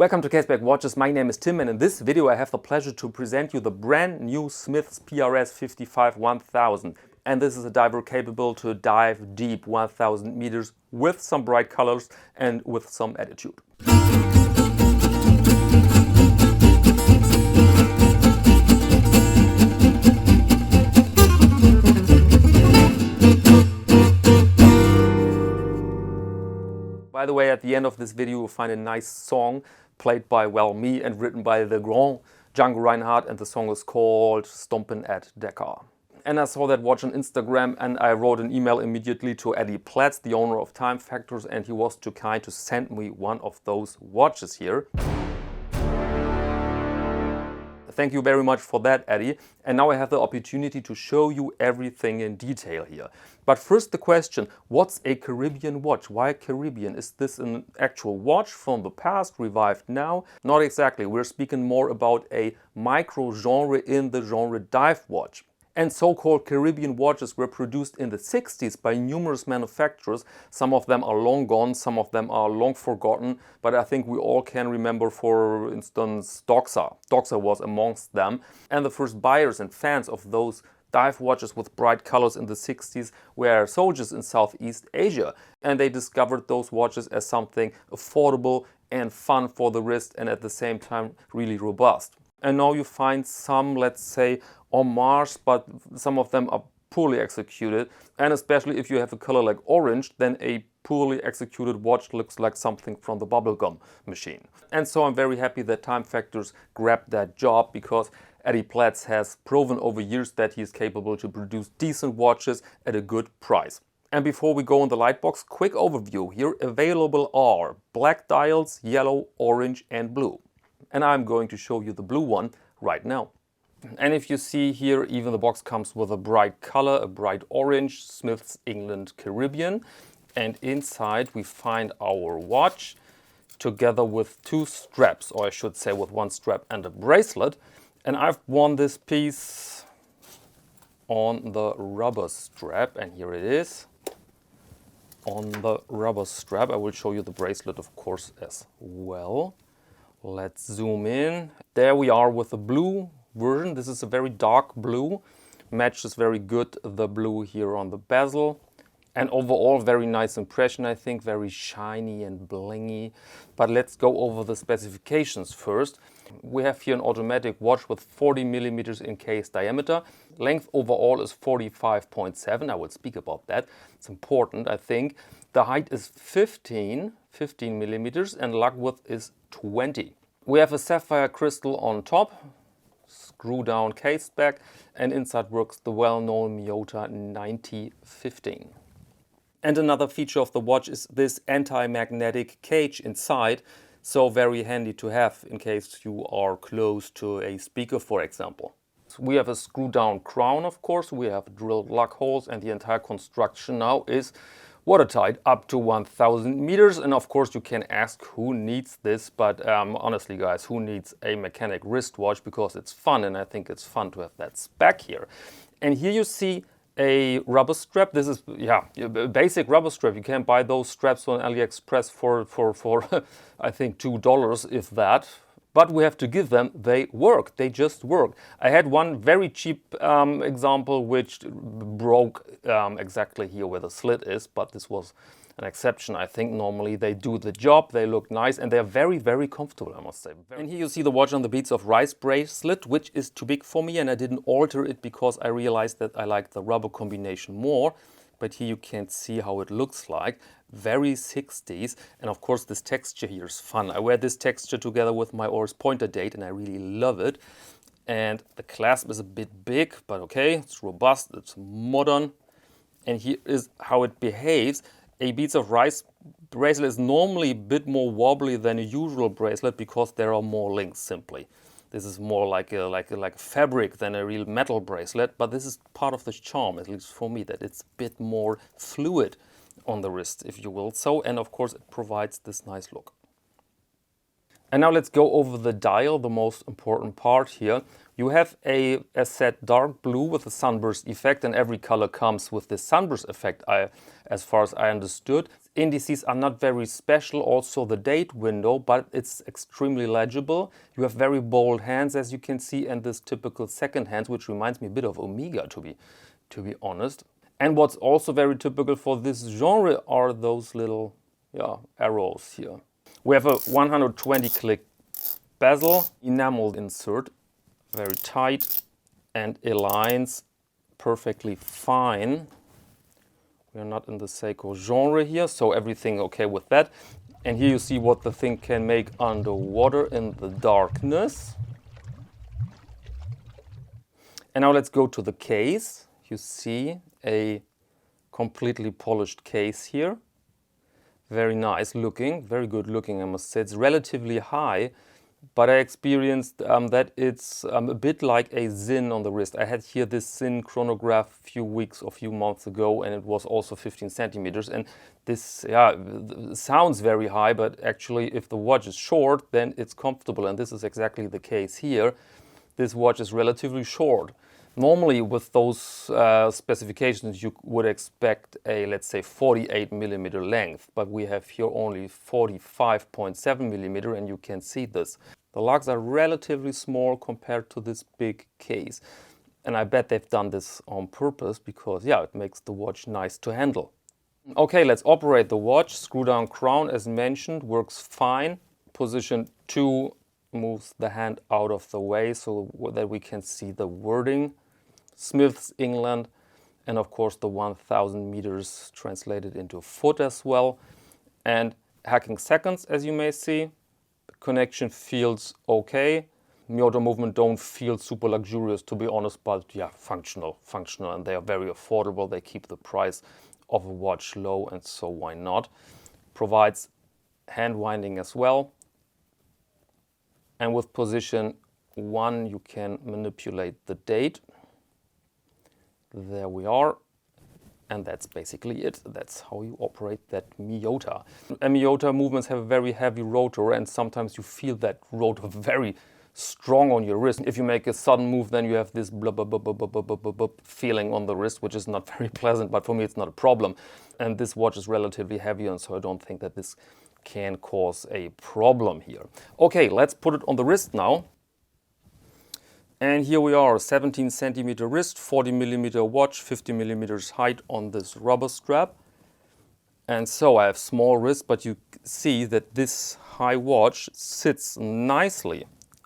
Welcome to Caseback Watches. My name is Tim, and in this video I have the pleasure to present you the brand new Smiths PRS-55 1000. And this is a diver capable to dive deep 1000 meters with some bright colors and with some attitude. By the way, at the end of this video you'll find a nice song played by, well, me and written by the grand Django Reinhardt, and the song is called Stompin' at Dakar. And I saw that watch on Instagram and I wrote an email immediately to Eddie Platz, the owner of Time Factors, and he was too kind to send me one of those watches here. Thank you very much for that, Eddie. And now I have the opportunity to show you everything in detail here. But first the question, what's a Caribbean watch? Why Caribbean? Is this an actual watch from the past, revived now? Not exactly. We're speaking more about a micro-genre in the genre dive watch. And so-called Caribbean watches were produced in the 60s by numerous manufacturers. Some of them are long gone, some of them are long forgotten, but I think we all can remember, for instance, Doxa. Doxa was amongst them. And the first buyers and fans of those dive watches with bright colors in the 60s were soldiers in Southeast Asia. And they discovered those watches as something affordable and fun for the wrist, and at the same time really robust. And now you find some, let's say, homage, but some of them are poorly executed. And especially if you have a color like orange, then a poorly executed watch looks like something from the bubblegum machine. And so I'm very happy that Time Factors grabbed that job, because Eddie Platz has proven over years that he is capable to produce decent watches at a good price. And before we go in the lightbox, quick overview. Here available are black dials, yellow, orange and blue. And I'm going to show you the blue one right now. And if you see here, even the box comes with a bright color, a bright orange, Smiths England Caribbean. And inside we find our watch together with two straps, or I should say with one strap and a bracelet. And I've worn this piece on the rubber strap, and here it is on the rubber strap. I will show you the bracelet, of course, as well. Let's zoom in. There we are with the blue version. This is a very dark blue. Matches very good the blue here on the bezel. And overall, very nice impression, I think. Very shiny and blingy. But let's go over the specifications first. We have here an automatic watch with 40 millimeters in case diameter. Length overall is 45.7. I will speak about that. It's important, I think. The height is 15 millimeters, and lug width is 20. We have a sapphire crystal on top, screw down Caseback, and inside works the well-known Miyota 9015. And another feature of the watch is this anti-magnetic cage inside, so very handy to have in case you are close to a speaker, for example. So we have a screw-down crown, of course, we have drilled lug holes, and the entire construction now is watertight up to 1000 meters. And of course you can ask who needs this, but honestly guys, who needs a mechanic wristwatch? Because it's fun, and I think it's fun to have that spec here. And here you see a rubber strap. This is, yeah, a basic rubber strap. You can buy those straps on AliExpress for I think $2, if that. But we have to give them, they work, they just work. I had one very cheap example which broke exactly here where the slit is, but this was an exception. I think normally they do the job, they look nice, and they're very, very comfortable, I must say. And here you see the watch on the Beads of Rice bracelet, which is too big for me, and I didn't alter it because I realized that I like the rubber combination more. But here you can see how it looks like. Very 60s, and of course this texture here is fun. I wear this texture together with my Oris Pointer date, and I really love it. And the clasp is a bit big, but okay, it's robust, it's modern. And here is how it behaves. A Beads of Rice bracelet is normally a bit more wobbly than a usual bracelet because there are more links, simply. This is more like a fabric than a real metal bracelet, but this is part of the charm, at least for me, that it's a bit more fluid on the wrist, if you will. So, and of course it provides this nice look. And now let's go over the dial, the most important part here. You have a set dark blue with a sunburst effect, and every color comes with this sunburst effect, as far as I understood. indices are not very special, also the date window, but it's extremely legible. You have very bold hands, as you can see, and this typical second hand, which reminds me a bit of Omega, to be honest. And what's also very typical for this genre are those little arrows here. We have a 120 click bezel, enamel insert, very tight and aligns perfectly fine. We're not in the Seiko genre here, so everything okay with that. And here you see what the thing can make underwater in the darkness. And now let's go to the case. You see a completely polished case here. Very nice looking, very good looking, I must say. It's relatively high, but I experienced that it's a bit like a Zin on the wrist. I had here this Zin chronograph a few months ago, and it was also 15 centimeters. And this, sounds very high, but actually if the watch is short, then it's comfortable. And this is exactly the case here. This watch is relatively short. Normally with those specifications you would expect a, let's say, 48 millimeter length, but we have here only 45.7 millimeter, and you can see this. The lugs are relatively small compared to this big case. And I bet they've done this on purpose because, it makes the watch nice to handle. Okay, let's operate the watch. Screw down crown, as mentioned, works fine. Position 2 moves the hand out of the way so that we can see the wording. Smiths, England, and of course the 1000 meters translated into foot as well. And hacking seconds, as you may see. The connection feels okay. Miyota movement don't feel super luxurious, to be honest, but functional, and they are very affordable. They keep the price of a watch low, and so why not? Provides hand winding as well. And with position 1 you can manipulate the date. There we are, and that's basically it. That's how you operate that Miyota. And Miyota movements have a very heavy rotor, and sometimes you feel that rotor very strong on your wrist. If you make a sudden move, then you have this blub, blub, blub, blub, blub, blub, blub, blub feeling on the wrist, which is not very pleasant, but for me it's not a problem. And this watch is relatively heavy, and so I don't think that this can cause a problem here. Okay, let's put it on the wrist now. And here we are, 17 centimeter wrist, 40 millimeter watch, 50 millimeters height on this rubber strap. And so I have small wrist, but you see that this high watch sits nicely,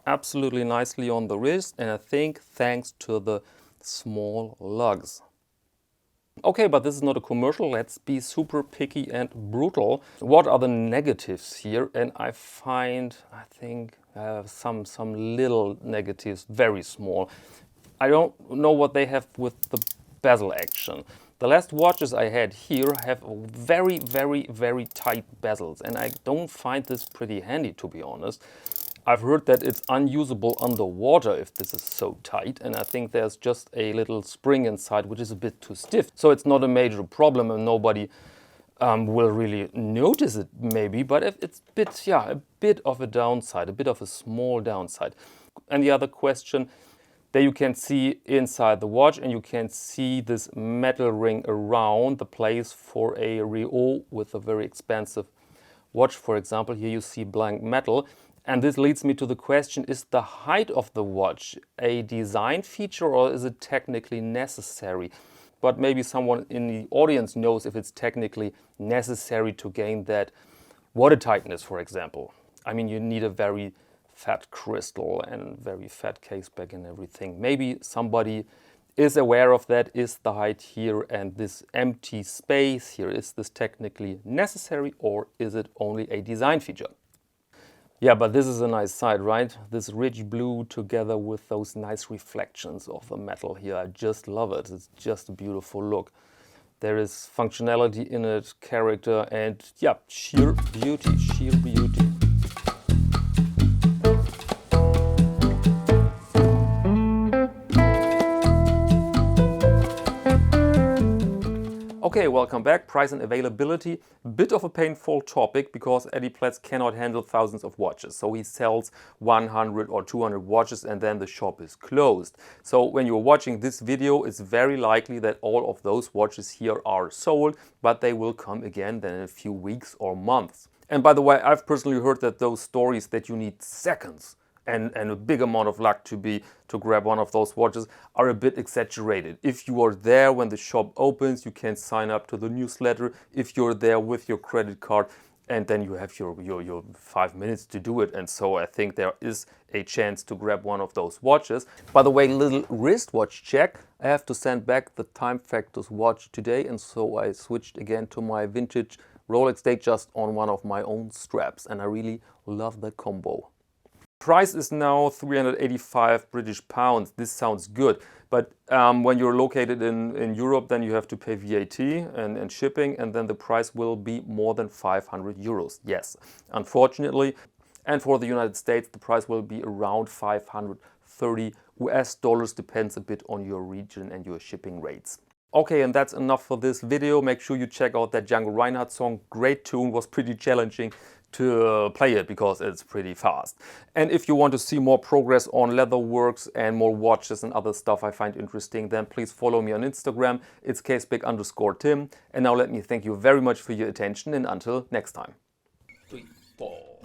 absolutely nicely on the wrist, and I think thanks to the small lugs. Okay, but this is not a commercial. Let's be super picky and brutal. What are the negatives here? And I think some little negatives, very small. I don't know what they have with the bezel action. The last watches I had here have very, very, very tight bezels, and I don't find this pretty handy, to be honest. I've heard that it's unusable underwater if this is so tight, and I think there's just a little spring inside which is a bit too stiff. So it's not a major problem, and nobody will really notice it maybe, but it's a bit of a downside, a bit of a small downside. And the other question, there you can see inside the watch, and you can see this metal ring around the place for a Rio with a very expensive watch. For example, here you see blank metal. And this leads me to the question, is the height of the watch a design feature or is it technically necessary? But maybe someone in the audience knows if it's technically necessary to gain that watertightness, for example. I mean, you need a very fat crystal and very fat caseback and everything. Maybe somebody is aware of that. Is the height here and this empty space here, is this technically necessary or is it only a design feature? Yeah, but this is a nice sight, right? This rich blue together with those nice reflections of the metal here. I just love it. It's just a beautiful look. There is functionality in it, character, and sheer beauty, sheer beauty. Okay, welcome back. Price and availability. Bit of a painful topic because Eddie Platz cannot handle thousands of watches. So he sells 100 or 200 watches and then the shop is closed. So when you're watching this video, it's very likely that all of those watches here are sold, but they will come again then in a few weeks or months. And by the way, I've personally heard that those stories that you need seconds and a big amount of luck to grab one of those watches are a bit exaggerated. If you are there when the shop opens, you can sign up to the newsletter. If you're there with your credit card, and then you have your 5 minutes to do it. And so I think there is a chance to grab one of those watches. By the way, little wristwatch check. I have to send back the Time Factors watch today, and so I switched again to my vintage Rolex Datejust on one of my own straps, and I really love that combo. Price is now 385 British pounds. This sounds good, but when you're located in Europe, then you have to pay VAT and shipping, and then the price will be more than 500 euros. Yes, unfortunately. And for the United States, the price will be around 530 US dollars, depends a bit on your region and your shipping rates. Okay, and that's enough for this video. Make sure you check out that Django Reinhardt song. Great tune, was pretty challenging to play it because it's pretty fast. And if you want to see more progress on leatherworks and more watches and other stuff I find interesting, then please follow me on Instagram. It's Caseback_Tim. And now let me thank you very much for your attention, and until next time. 3, 4.